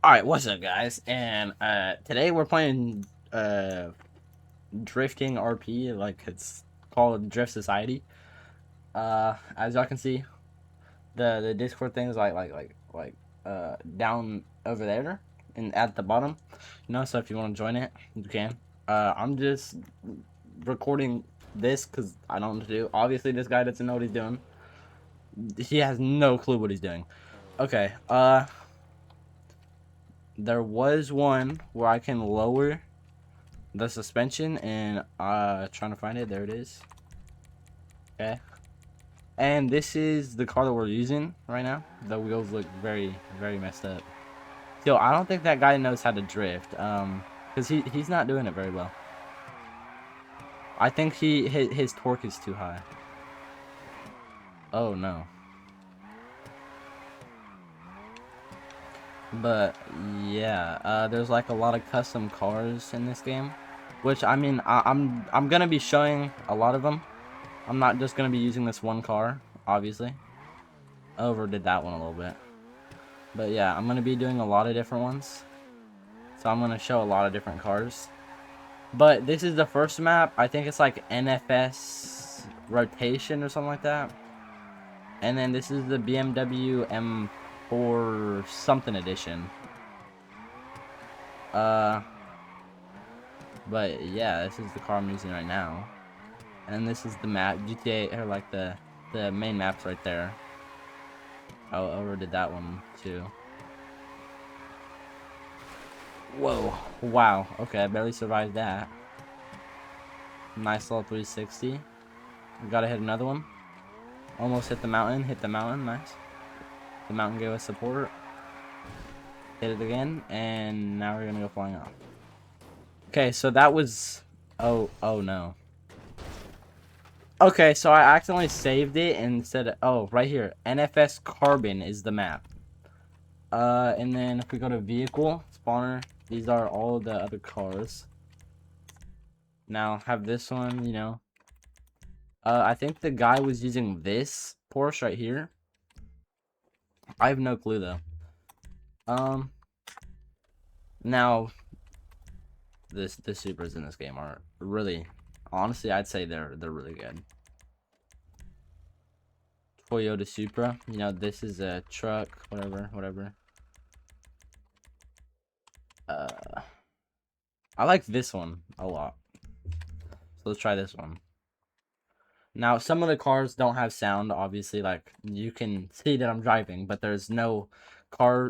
Alright, what's up guys? And today we're playing drifting RP, like it's called Drift Society. As y'all can see, the Discord thing is like down over there and at the bottom. So if you want to join it, you can. I'm just recording this because I don't know what to do. Obviously this guy doesn't know what he's doing. He has no clue what he's doing. Okay, there was one where I can lower the suspension and trying to find it. There it is. Okay, and this is the car that we're using right now. The wheels look very messed up. Still, I don't think that guy knows how to drift, because he's not doing it very well. I think his torque is too high. Oh no. But yeah, there's like a lot of custom cars in this game, which I mean I'm gonna be showing a lot of them. I'm not just gonna be using this one car, obviously. Overdid that one a little bit. But yeah, I'm gonna be doing a lot of different ones. So I'm gonna show a lot of different cars. But this is the first map. I think it's like NFS rotation or something like that. And then this is the BMW M4 something edition. But yeah, this is the car I'm using right now. And this is the map, GTA, or like the main maps right there. I overdid that one too. Whoa. Wow. Okay, I barely survived that. Nice little 360. We gotta hit another one. Almost hit the mountain. Hit the mountain. Nice. The mountain gave us support. Hit it again. And now we're gonna go flying off. Okay, so that was... Oh no. Okay, so I accidentally saved it and said... Oh, right here. NFS Carbon is the map. And then if we go to vehicle, spawner, these are all the other cars. Now, have this one, you know. I think the guy was using this Porsche right here. I have no clue, though. Now, the Supras in this game are really... Honestly, I'd say they're really good. Toyota Supra. You know, this is a truck, whatever. I like this one a lot. So let's try this one. Now, some of the cars don't have sound, obviously. Like, you can see that I'm driving, but there's no car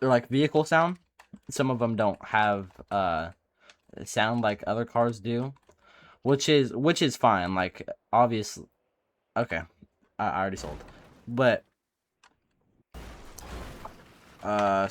or like vehicle sound. Some of them don't have sound like other cars do, which is fine. Like, obviously, okay, I already sold, but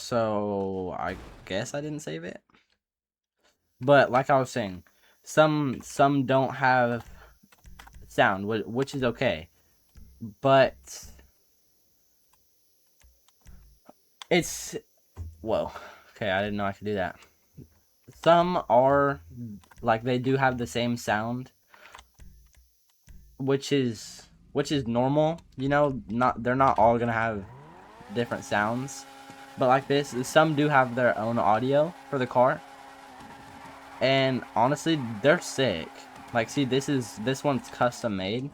so I guess I didn't save it. But like I was saying, some don't have sound, which is okay, but it's... Whoa. Okay, I didn't know I could do that. Some are like they do have the same sound, which is normal, you know. They're not all gonna have different sounds, but like this, some do have their own audio for the car, and honestly, they're sick. Like, see, this one's custom made.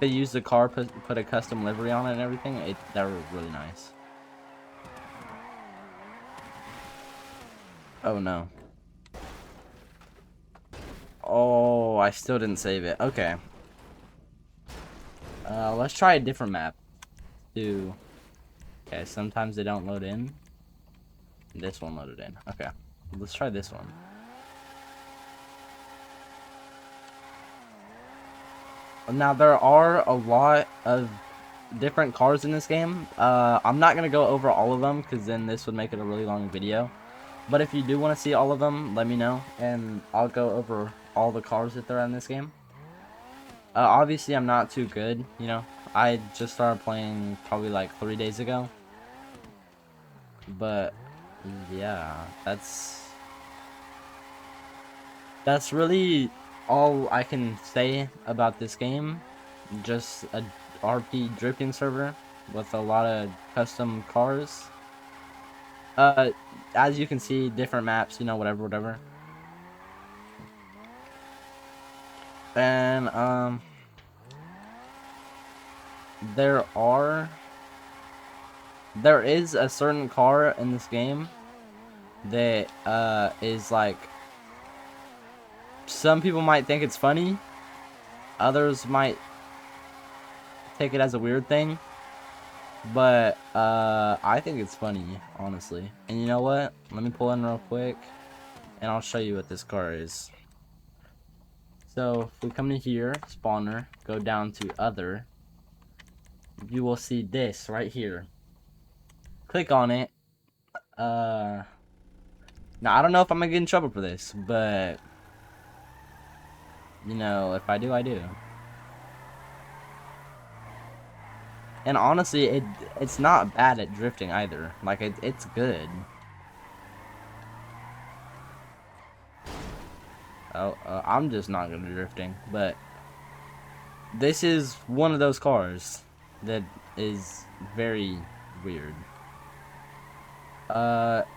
They use the car, put a custom livery on it and everything. They're really nice. Oh no. Oh, I still didn't save it. Okay. Let's try a different map. Okay, sometimes they don't load in. This one loaded in. Okay. Let's try this one. Now, there are a lot of different cars in this game. I'm not going to go over all of them, because then this would make it a really long video. But if you do want to see all of them, let me know, and I'll go over all the cars that there are in this game. Obviously, I'm not too good, you know. I just started playing probably like 3 days ago. But, yeah, that's really all I can say about this game. Just a RP drifting server with a lot of custom cars. Uh, as you can see, different maps, you know, whatever. And, there is a certain car in this game that, is like, some people might think it's funny, others might take it as a weird thing, but, I think it's funny, honestly. And you know what? Let me pull in real quick, and I'll show you what this car is. So, if we come to here, spawner, go down to other, you will see this right here. Click on it. Now I don't know if I'm gonna get in trouble for this, but you know, if I do, I do. And honestly, it's not bad at drifting either. Like it's good. Oh, I'm just not good at drifting, but this is one of those cars that is very weird.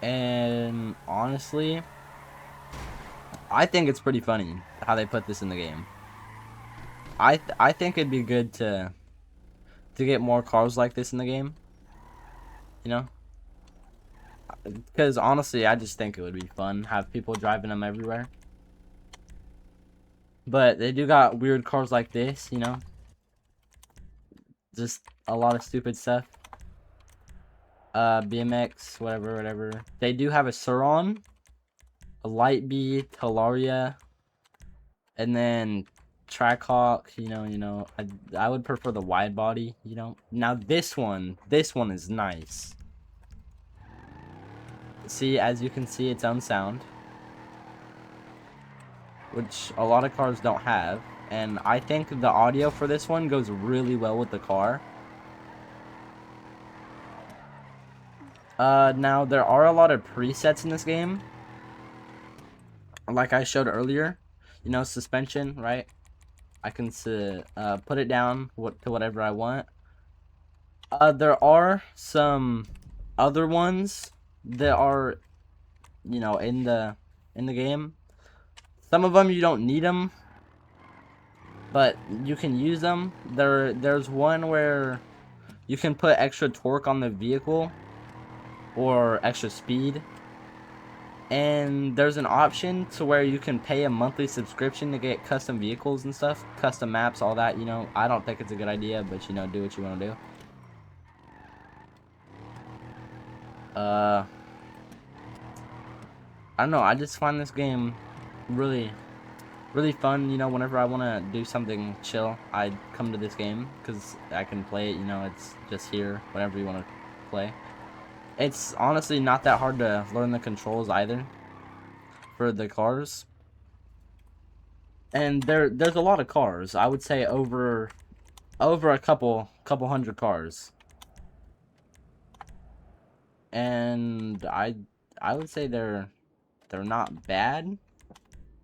And honestly, I think it's pretty funny how they put this in the game. I think it'd be good to get more cars like this in the game. You know, because honestly, I just think it would be fun have people driving them everywhere. But they do got weird cars like this, you know, just a lot of stupid stuff. BMX, whatever. They do have a Suron, a Lightbee, Talaria, and then Trackhawk. You know, I would prefer the wide body. You know, now this one is nice. See, as you can see, its own sound, which a lot of cars don't have, and I think the audio for this one goes really well with the car. Now there are a lot of presets in this game, like I showed earlier. You know, suspension, right? I can put it down to whatever I want. There are some other ones that are, you know, in the game. Some of them you don't need them, but you can use them. There's one where you can put extra torque on the vehicle or extra speed. And there's an option to where you can pay a monthly subscription to get custom vehicles and stuff, custom maps, all that, you know. I don't think it's a good idea, but you know, do what you want to do. I don't know, I just find this game really fun, you know. Whenever I want to do something chill, I come to this game because I can play it, you know. It's just here whenever you want to play. It's honestly not that hard to learn the controls either for the cars. And there's a lot of cars. I would say over a couple hundred cars. And I would say they're not bad.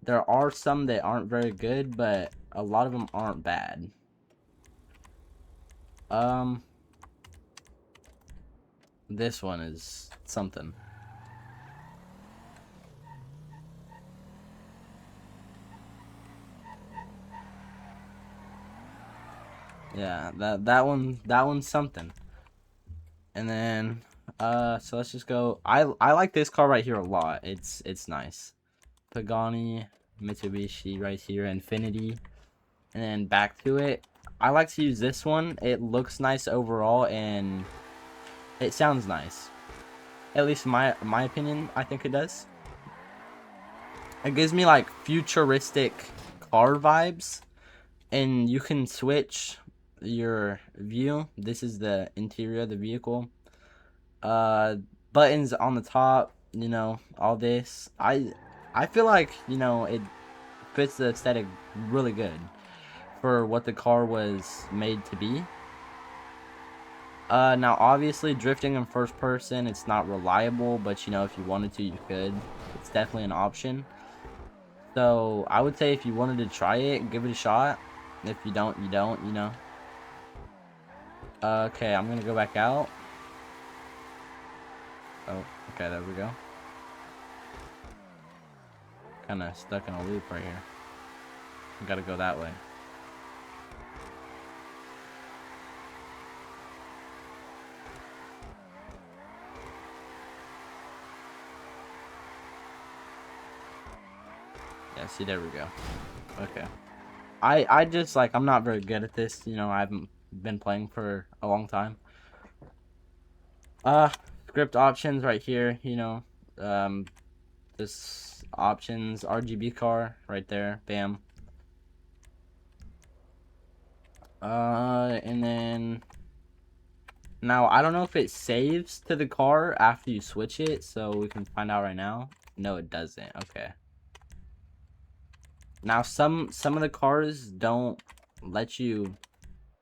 There are some that aren't very good, but a lot of them aren't bad. This one is something. Yeah, that one's something. And then so let's just go. I like this car right here a lot. It's nice. Pagani, Mitsubishi right here, Infinity, and then back to it. I like to use this one. It looks nice overall and it sounds nice. At least in my opinion, I think it does. It gives me like futuristic car vibes, and you can switch your view. This is the interior of the vehicle. Buttons on the top, you know, all this. I feel like, you know, it fits the aesthetic really good for what the car was made to be. Now obviously drifting in first person, it's not reliable, but you know, if you wanted to, you could. It's definitely an option. So I would say if you wanted to try it, give it a shot. If you don't, you don't, you know. Okay, I'm gonna go back out. Oh. Okay, there we go. Kind of stuck in a loop right here. Gotta go that way. Yeah, see, there we go. Okay. I just, like, I'm not very good at this. You know, I haven't been playing for a long time. Script options right here, you know. This options, RGB car right there. Bam. And then... Now, I don't know if it saves to the car after you switch it, so we can find out right now. No, it doesn't. Okay. Now, some of the cars don't let you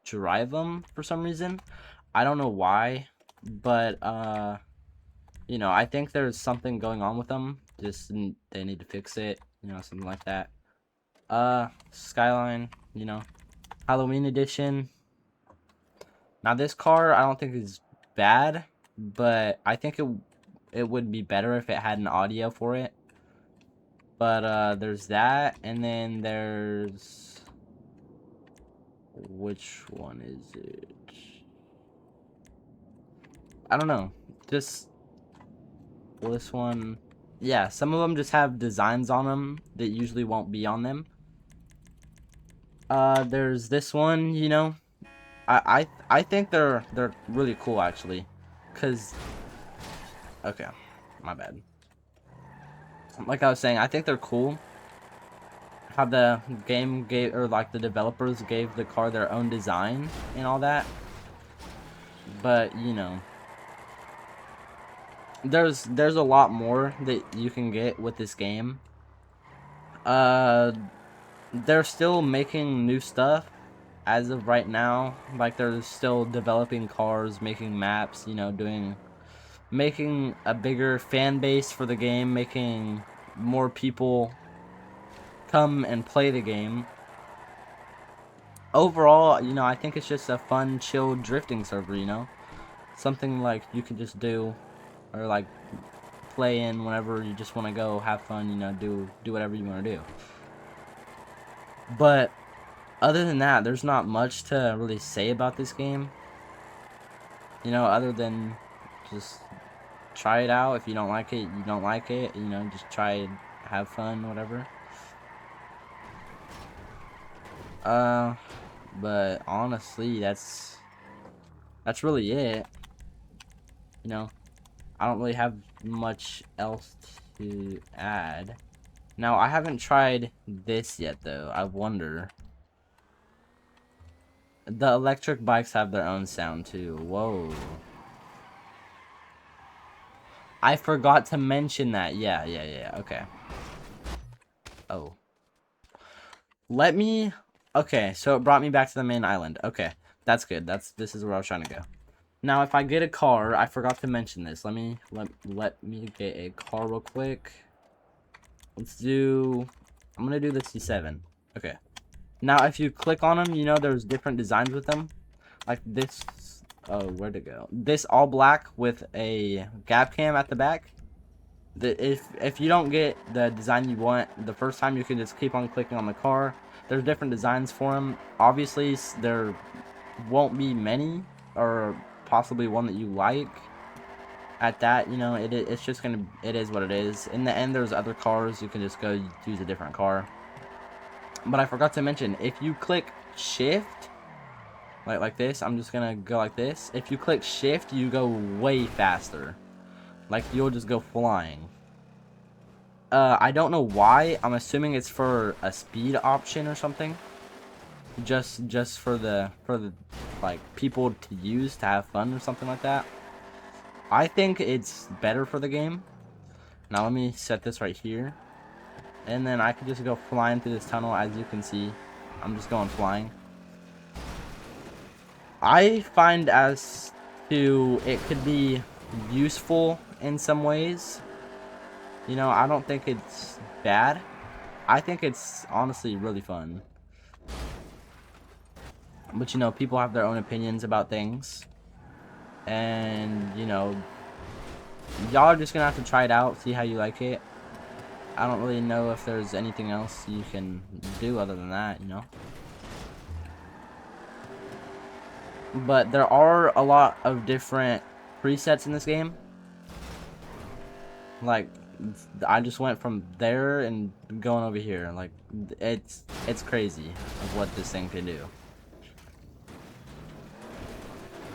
drive them for some reason. I don't know why, but you know, I think there's something going on with them. Just they need to fix it, you know, something like that. Skyline, you know, Halloween edition. Now this car I don't think is bad, but I think it would be better if it had an audio for it. But there's that, and then there's, which one is it? I don't know. Just this one. Yeah, some of them just have designs on them that usually won't be on them. There's this one, you know. I think they're really cool actually, cause okay, my bad. Like I was saying, I think they're cool. How the game gave, or like the developers gave the car their own design and all that. But you know, there's a lot more that you can get with this game. They're still making new stuff as of right now. Like they're still developing cars, making maps, you know, making a bigger fan base for the game, making more people come and play the game. Overall, you know, I think it's just a fun, chill drifting server, you know? Something like you can just do, or like play in whenever you just want to go have fun, you know, do whatever you want to do. But other than that, there's not much to really say about this game. You know, other than just try it out. If you don't like it, you don't like it. You know, just try it, have fun, whatever. But honestly, that's really it. You know, I don't really have much else to add. Now, I haven't tried this yet, though. I wonder. The electric bikes have their own sound, too. Whoa. I forgot to mention that. Yeah. Okay. Oh. Let me... Okay, so it brought me back to the main island. Okay, that's good. This is where I was trying to go. Now, if I get a car, I forgot to mention this. Let me get a car real quick. Let's do... I'm gonna do the C7. Okay. Now, if you click on them, you know there's different designs with them. Like this... Oh, where'd it go? This all black with a gap cam at the back. If you don't get the design you want the first time, you can just keep on clicking on the car. There's different designs for them. Obviously, there won't be many, or possibly one that you like. At that, you know, it's just gonna, it is what it is. In the end, there's other cars. You can just go use a different car. But I forgot to mention, if you click shift, like this, I'm just gonna go like this. If you click shift, you go way faster. Like, you'll just go flying. I don't know why. I'm assuming it's for a speed option or something. Just for the like people to use to have fun or something like that. I think it's better for the game. Now let me set this right here. And then I can just go flying through this tunnel. As you can see, I'm just going flying. I find as to it could be useful in some ways. You know, I don't think it's bad. I think it's honestly really fun. But, you know, people have their own opinions about things. And, you know, y'all are just gonna have to try it out, see how you like it. I don't really know if there's anything else you can do other than that, you know. But there are a lot of different presets in this game. Like, I just went from there and going over here. Like, it's crazy of what this thing can do.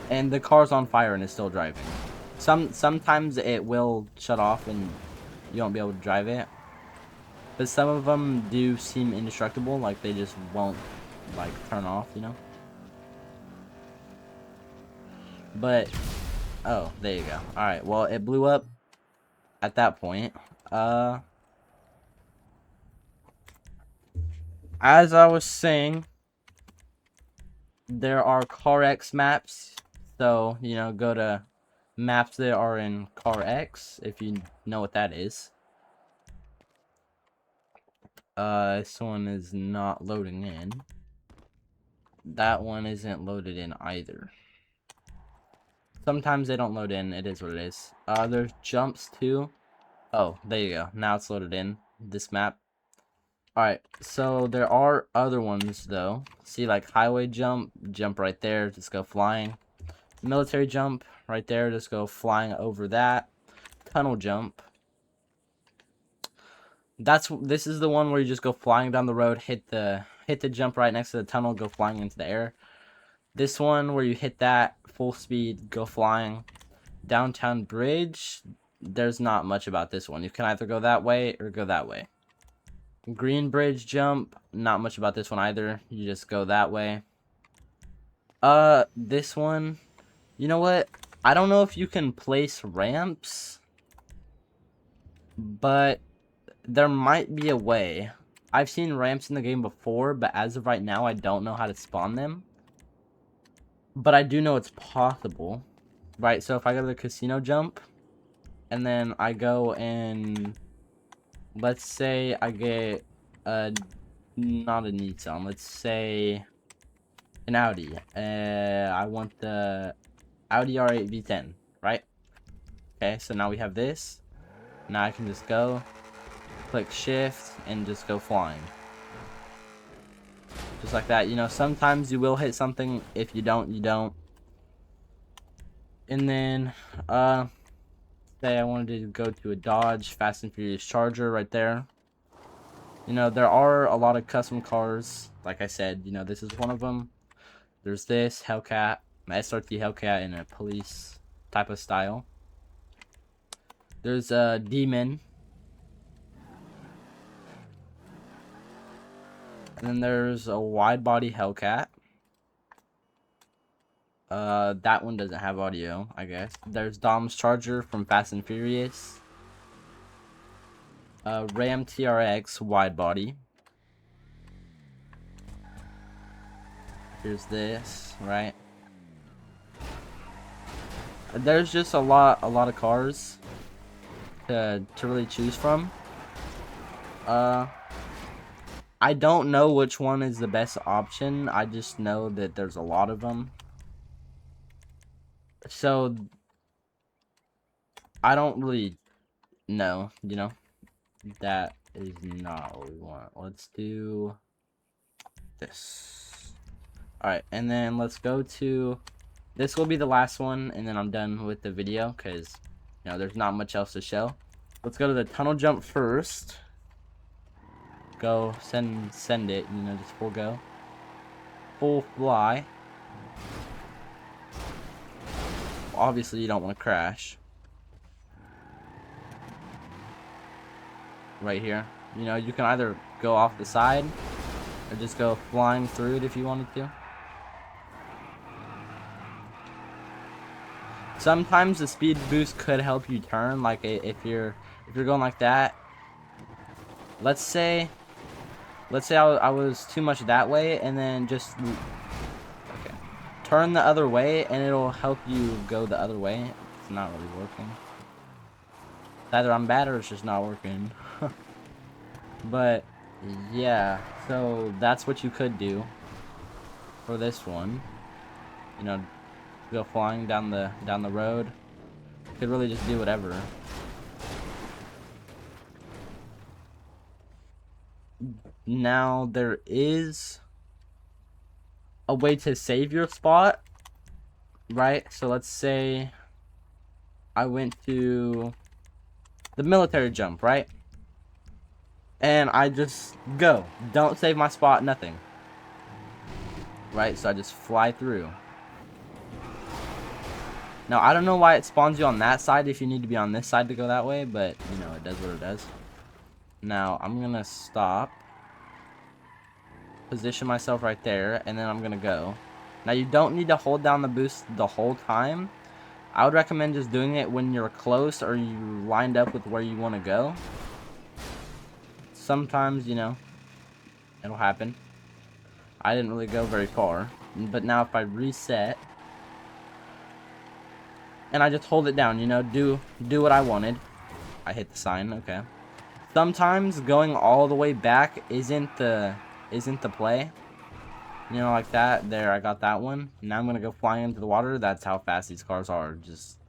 And the car's on fire and it's still driving. Sometimes it will shut off and you won't be able to drive it. But some of them do seem indestructible, like they just won't like turn off, you know. But oh, there you go. All right, well, it blew up at that point. As I was saying, there are CarX maps, so you know, go to maps that are in CarX if you know what that is. This one is not loading in. That one isn't loaded in either. Sometimes they don't load in. It is what it is. There's jumps too. Oh, there you go. Now it's loaded in this map. Alright, so there are other ones though. See, like highway jump, jump right there, just go flying. Military jump right there, just go flying over that. Tunnel jump. This is the one where you just go flying down the road, hit the jump right next to the tunnel, go flying into the air. This one where you hit that full speed, go flying. Downtown bridge, there's not much about this one. You can either go that way or go that way. Green bridge jump, not much about this one either. You just go that way. This one, you know what? I don't know if you can place ramps, but there might be a way. I've seen ramps in the game before, but as of right now, I don't know how to spawn them. But I do know it's possible. Right, so if I go to the casino jump, and then I go and let's say I get not a Nissan, let's say an Audi. I want the Audi R8 V10, right? Okay, so now we have this. Now I can just go, click shift, and just go flying. Just like that. You know, sometimes you will hit something. If you don't, you don't. And then, say I wanted to go to a Dodge Fast and Furious Charger right there. You know, there are a lot of custom cars. Like I said, you know, this is one of them. There's this Hellcat, SRT Hellcat in a police type of style. There's a Demon. And then there's a wide body Hellcat. That one doesn't have audio, I guess. There's Dom's Charger from Fast and Furious. Ram TRX wide body. Here's this, right? There's just a lot of cars to really choose from. I don't know which one is the best option. I just know that there's a lot of them. So I don't really know, you know. That is not what we want. Let's do this. Alright, and then let's go to, this will be the last one, and then I'm done with the video, because, you know, there's not much else to show. Let's go to the tunnel jump first. Go, send it, you know, just full go. Full fly. Obviously, you don't want to crash. Right here. You know, you can either go off the side, or just go flying through it if you wanted to. Sometimes the speed boost could help you turn, like if you're going like that. Let's say I was too much that way, and then just turn the other way, and it'll help you go the other way. It's not really working. Either I'm bad or it's just not working. But yeah, so that's what you could do for this one. You know, go flying down the road. Could really just do whatever. Now, there is a way to save your spot, right? So let's say I went to the military jump, right? And I just go. Don't save my spot, nothing. Right? So I just fly through. Now, I don't know why it spawns you on that side if you need to be on this side to go that way, but, you know, it does what it does. Now, I'm gonna stop. Position myself right there, and then I'm gonna go. Now, you don't need to hold down the boost the whole time. I would recommend just doing it when you're close or you lined up with where you want to go. Sometimes, you know, it'll happen. I didn't really go very far. But now if I reset and I just hold it down, you know, do what I wanted. I hit the sign, okay. Sometimes going all the way back isn't the play. You know, like that. There, I got that one. Now I'm gonna go flying into the water. That's how fast these cars are. Just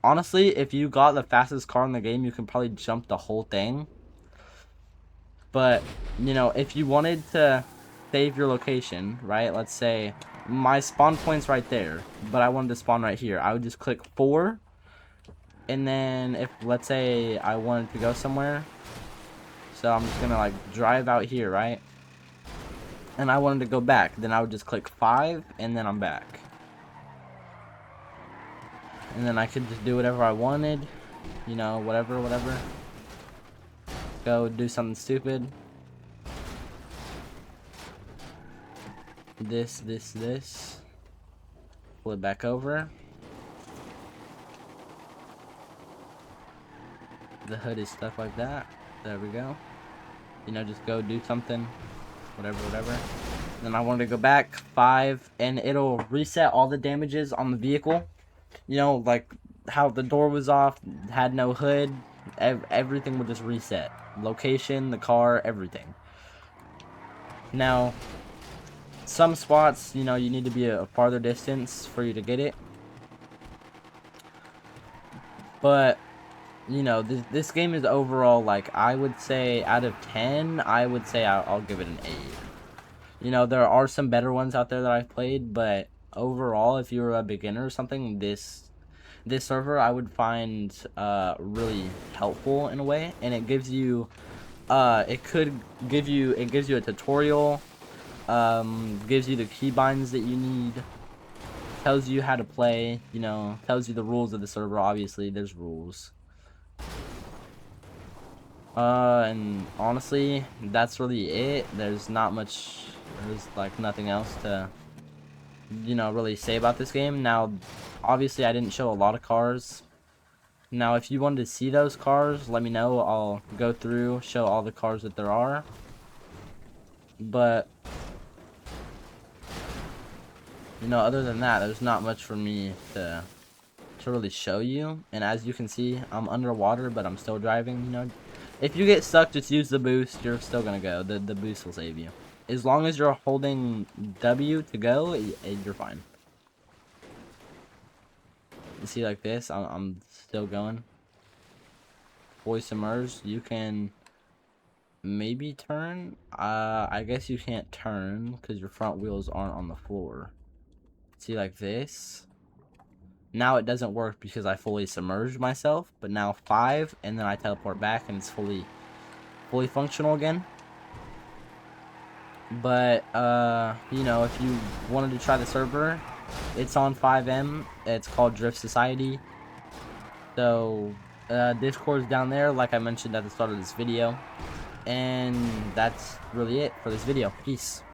honestly, if you got the fastest car in the game, you can probably jump the whole thing. But, you know, if you wanted to save your location, right? Let's say my spawn point's right there, but I wanted to spawn right here. I would just click 4. And then if, let's say, I wanted to go somewhere. So I'm just gonna, like, drive out here, right? And I wanted to go back. Then I would just click 5, and then I'm back. And then I could just do whatever I wanted. You know, whatever. Go do something stupid. This. Flip back over. The hood is stuff like that. There we go. You know, just go do something. Whatever. Then I wanted to go back 5, and it'll reset all the damages on the vehicle. You know, like how the door was off, had no hood. Everything would just reset. Location, the car, everything. Now, some spots, you know, you need to be a farther distance for you to get it. But, you know, this game is overall, like, I would say out of 10, I would say I'll give it an 8. You know, there are some better ones out there that I've played, but overall, if you're a beginner or something, this server I would find really helpful in a way, and it gives you it gives you a tutorial, gives you the keybinds that you need, tells you how to play, you know, tells you the rules of the server. Obviously there's rules, and honestly that's really it. There's like nothing else to, you know, really say about this game. Now obviously I didn't show a lot of cars. Now if you wanted to see those cars, let me know. I'll go through, show all the cars that there are. But, you know, other than that, there's not much for me to really show you. And as you can see, I'm underwater, but I'm still driving. You know, if you get stuck, just use the boost. You're still gonna go. The boost will save you. As long as you're holding W to go, you're fine. You see, like this, I'm still going. Fully submerged. You can maybe turn. I guess you can't turn because your front wheels aren't on the floor. See, like this. Now it doesn't work because I fully submerged myself. But now 5, and then I teleport back, and it's fully functional again. But you know, if you wanted to try the server, it's on 5M. It's called Drift Society. So Discord's down there, like I mentioned at the start of this video. And that's really it for this video. Peace.